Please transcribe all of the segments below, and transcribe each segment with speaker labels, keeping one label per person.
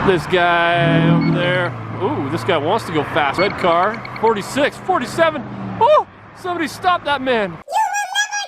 Speaker 1: This guy over there. Ooh, this guy wants to go fast. Red car, 46, 47. Oh, somebody stop that man. You will never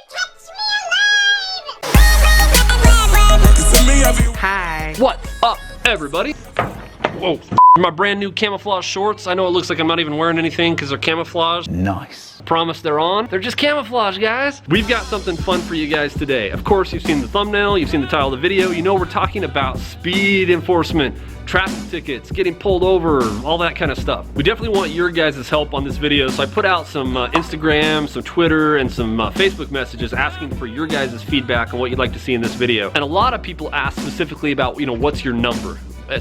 Speaker 1: touch me alive. Hi. What up, everybody? Whoa, my brand new camouflage shorts. I know it looks like I'm not even wearing anything because they're camouflage. Nice. Promise they're on. They're just camouflage, guys. We've got something fun for you guys today. Of course, you've seen the thumbnail, you've seen the title of the video. You know we're talking about speed enforcement, traffic tickets, getting pulled over, all that kind of stuff. We definitely want your guys' help on this video, so I put out some Instagram, some Twitter, and some Facebook messages asking for your guys' feedback on what you'd like to see in this video. And a lot of people ask specifically about, what's your number?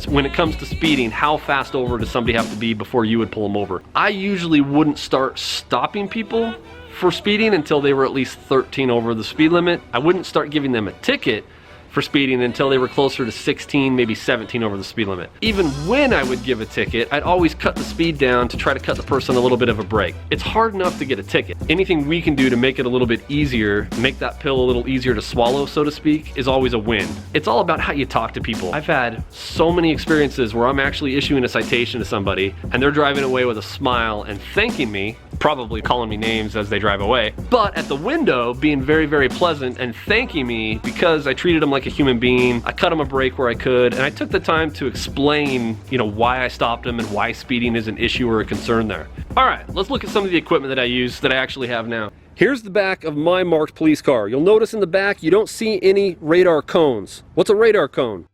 Speaker 1: When it comes to speeding, how fast over does somebody have to be before you would pull them over? I usually wouldn't start stopping people for speeding until they were at least 13 over the speed limit. I wouldn't start giving them a ticket for speeding until they were closer to 16, maybe 17 over the speed limit. Even when I would give a ticket, I'd always cut the speed down to try to cut the person a little bit of a break. It's hard enough to get a ticket. Anything we can do to make it a little bit easier, make that pill a little easier to swallow, so to speak, is always a win. It's all about how you talk to people. I've had so many experiences where I'm actually issuing a citation to somebody and they're driving away with a smile and thanking me, probably calling me names as they drive away, but at the window being very, very pleasant and thanking me because I treated them like a human being. I cut them a break where I could, and I took the time to explain, why I stopped them and why speeding is an issue or a concern there. All right, let's look at some of the equipment that I use that I actually have now. Here's the back of my marked police car. You'll notice in the back you don't see any radar cones. What's a radar cone?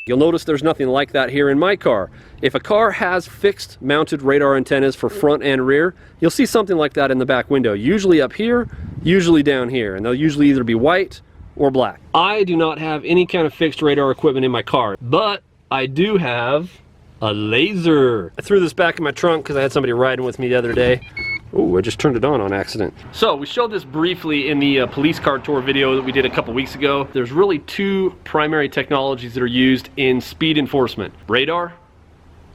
Speaker 1: You'll notice there's nothing like that here in my car. If a car has fixed mounted radar antennas for front and rear, you'll see something like that in the back window. Usually up here, usually down here, and they'll usually either be white or black. I do not have any kind of fixed radar equipment in my car, but I do have a laser. I threw this back in my trunk because I had somebody riding with me the other day. Oh, I just turned it on accident. So we showed this briefly in the police car tour video that we did a couple weeks ago. There's really two primary technologies that are used in speed enforcement: radar,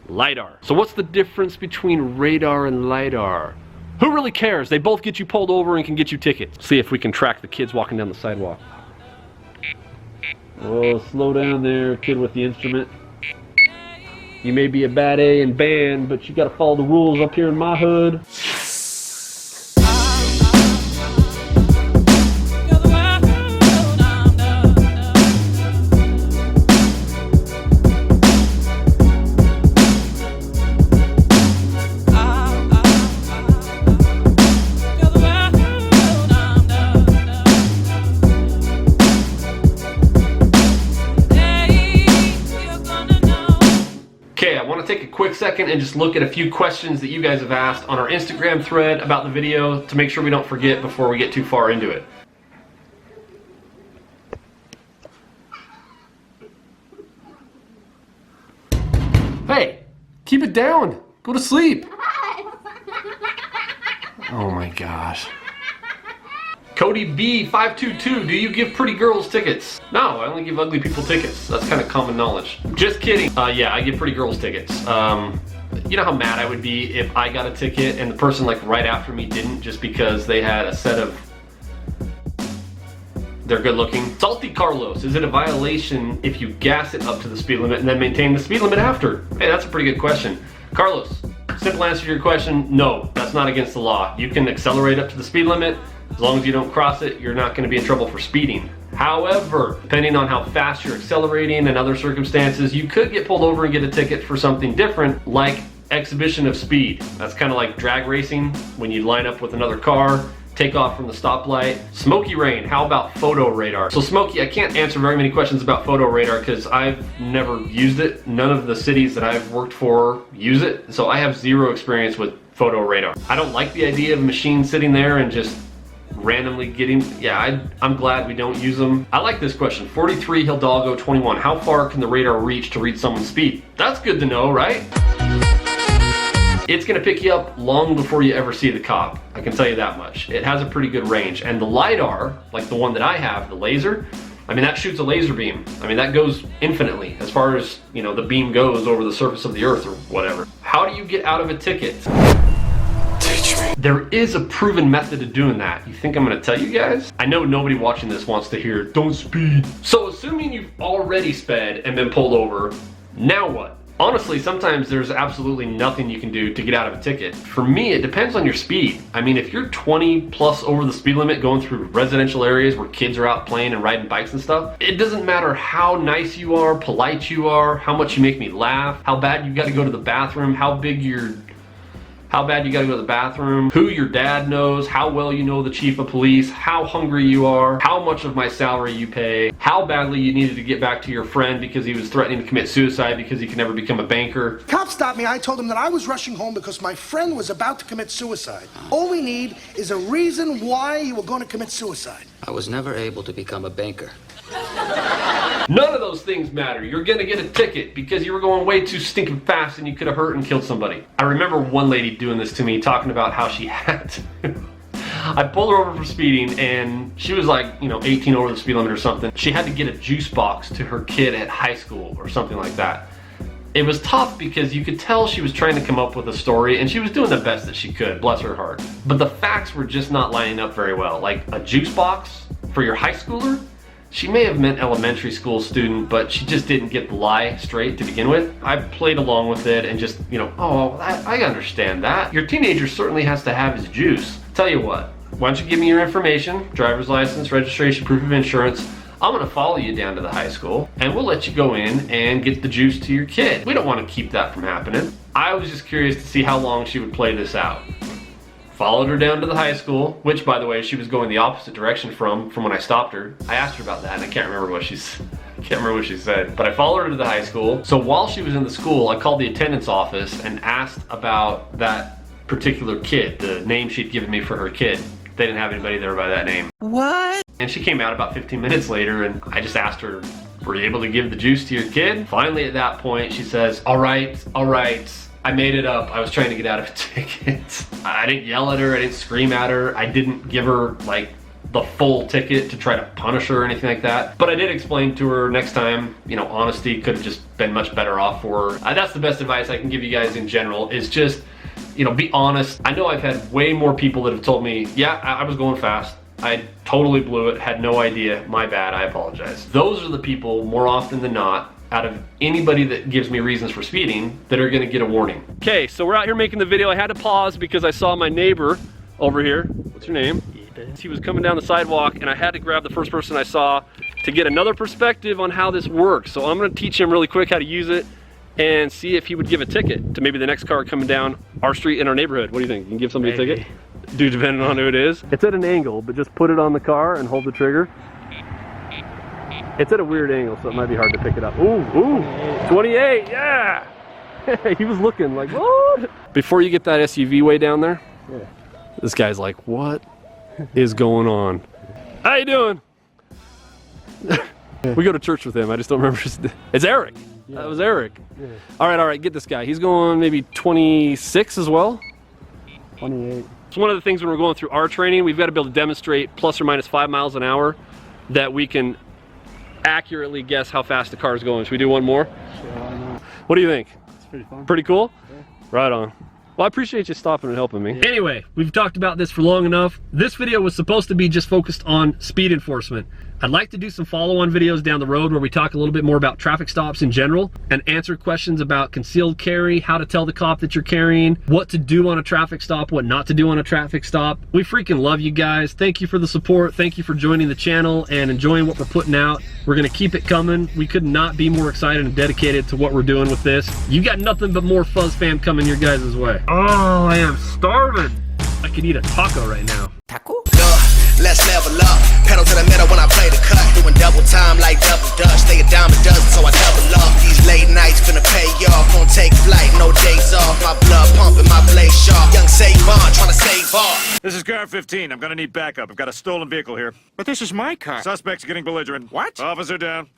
Speaker 1: LiDAR. So what's the difference between radar and LiDAR? Who really cares? They both get you pulled over and can get you tickets. See if we can track the kids walking down the sidewalk. Oh, slow down there, kid with the instrument. You may be a bad A in band, but you gotta follow the rules up here in my hood. Okay, I want to take a quick second and just look at a few questions that you guys have asked on our Instagram thread about the video to make sure we don't forget before we get too far into it. Hey, keep it down. Go to sleep. Oh my gosh. Cody B522, do you give pretty girls tickets? No, I only give ugly people tickets. That's kind of common knowledge. Just kidding. Yeah, I give pretty girls tickets. You know how mad I would be if I got a ticket and the person right after me didn't, just because they had a set of... They're good looking. Salty Carlos, is it a violation if you gas it up to the speed limit and then maintain the speed limit after? Hey, that's a pretty good question. Carlos, simple answer to your question, no, that's not against the law. You can accelerate up to the speed limit. As long as you don't cross it, you're not going to be in trouble for speeding. However, depending on how fast you're accelerating and other circumstances, you could get pulled over and get a ticket for something different, like exhibition of speed. That's kind of like drag racing, when you line up with another car, take off from the stoplight. Smoky Rain, how about photo radar? So Smokey, I can't answer very many questions about photo radar because I've never used it. None of the cities that I've worked for use it, so I have zero experience with photo radar. I don't like the idea of a machine sitting there and just randomly getting, I'm glad we don't use them. I like this question. 43 Hidalgo 21. How far can the radar reach to read someone's speed? That's good to know, right? It's gonna pick you up long before you ever see the cop. I can tell you that much. It has a pretty good range. And the LiDAR, like the one that I have, the laser, that shoots a laser beam. That goes infinitely as far as, the beam goes over the surface of the earth or whatever. How do you get out of a ticket? There is a proven method of doing that. You think I'm gonna tell you guys? I know nobody watching this wants to hear, don't speed. So assuming you've already sped and been pulled over, Now what? Honestly, sometimes there's absolutely nothing you can do to get out of a ticket. For me, it depends on your speed. I mean, if you're 20 plus over the speed limit going through residential areas where kids are out playing and riding bikes and stuff, it doesn't matter how nice you are, polite you are, how much you make me laugh, how bad you gotta go to the bathroom, how bad you gotta go to the bathroom, who your dad knows, how well you know the chief of police, how hungry you are, how much of my salary you pay, how badly you needed to get back to your friend because he was threatening to commit suicide because he could never become a banker.
Speaker 2: Cops stopped me. I told them that I was rushing home because my friend was about to commit suicide. All we need is a reason why you were going to commit suicide.
Speaker 3: I was never able to become a banker.
Speaker 1: None of those things matter. You're gonna get a ticket because you were going way too stinking fast and you could have hurt and killed somebody. I remember one lady doing this to me, talking about how she had to. I pulled her over for speeding and she was like, 18 over the speed limit or something. She had to get a juice box to her kid at high school or something like that. It was tough because you could tell she was trying to come up with a story and she was doing the best that she could, bless her heart. But the facts were just not lining up very well. Like a juice box for your high schooler? She may have meant elementary school student, but she just didn't get the lie straight to begin with. I played along with it and just, I understand that. Your teenager certainly has to have his juice. Tell you what, why don't you give me your information, driver's license, registration, proof of insurance. I'm gonna follow you down to the high school and we'll let you go in and get the juice to your kid. We don't wanna keep that from happening. I was just curious to see how long she would play this out. Followed her down to the high school, which by the way, she was going the opposite direction from when I stopped her. I asked her about that and I can't remember what she said, but I followed her to the high school. So while she was in the school, I called the attendance office and asked about that particular kid, the name she'd given me for her kid. They didn't have anybody there by that name.
Speaker 4: What?
Speaker 1: And she came out about 15 minutes later and I just asked her, were you able to give the juice to your kid? Finally at that point, she says, all right. I made it up. I was trying to get out of a ticket. I didn't yell at her. I didn't scream at her. I didn't give her like the full ticket to try to punish her or anything like that. But I did explain to her next time, honesty could have just been much better off for her. That's the best advice I can give you guys in general is just, be honest. I know I've had way more people that have told me, yeah, I was going fast. I totally blew it, had no idea, my bad, I apologize. Those are the people more often than not out of anybody that gives me reasons for speeding that are gonna get a warning. Okay, so we're out here making the video. I had to pause because I saw my neighbor over here. What's your name? He was coming down the sidewalk and I had to grab the first person I saw to get another perspective on how this works. So I'm gonna teach him really quick how to use it and see if he would give a ticket to maybe the next car coming down our street in our neighborhood. What do you think? You can give somebody a ticket? Dude, depending on who it is. It's at an angle, but just put it on the car and hold the trigger. It's at a weird angle, so it might be hard to pick it up. Ooh, 28, yeah! He was looking like, what? Before you get that SUV way down there, this guy's like, what is going on? How you doing? We go to church with him, I just don't remember his name. It's Eric. That was Eric. All right, get this guy. He's going maybe 26 as well?
Speaker 5: 28.
Speaker 1: It's one of the things when we're going through our training, we've got to be able to demonstrate plus or minus 5 miles an hour that we can accurately guess how fast the car is going. Should we do one more?
Speaker 5: Sure, why not?
Speaker 1: What do you think?
Speaker 5: It's pretty fun.
Speaker 1: Pretty cool?
Speaker 5: Yeah.
Speaker 1: Right on. Well, I appreciate you stopping and helping me. Anyway, we've talked about this for long enough. This video was supposed to be just focused on speed enforcement. I'd like to do some follow-on videos down the road where we talk a little bit more about traffic stops in general and answer questions about concealed carry, how to tell the cop that you're carrying, what to do on a traffic stop, what not to do on a traffic stop. We freaking love you guys. Thank you for the support. Thank you for joining the channel and enjoying what we're putting out. We're gonna keep it coming. We could not be more excited and dedicated to what we're doing with this. You got nothing but more FuzzFam coming your guys' way. Oh, I am starving. I could eat a taco right now.
Speaker 4: Taco?
Speaker 6: Let's level up, pedal to the metal when I play the cut. Doing double time like double dutch. Stay a dime a dozen, so I double up. These late nights finna pay off. Gonna take flight, no days off. My blood pumping, my blade sharp. Young Savon, trying to save all.
Speaker 7: This is car 15. I'm gonna need backup. I've got a stolen vehicle here.
Speaker 4: But this is my car.
Speaker 7: Suspect's getting belligerent.
Speaker 4: What?
Speaker 7: Officer down.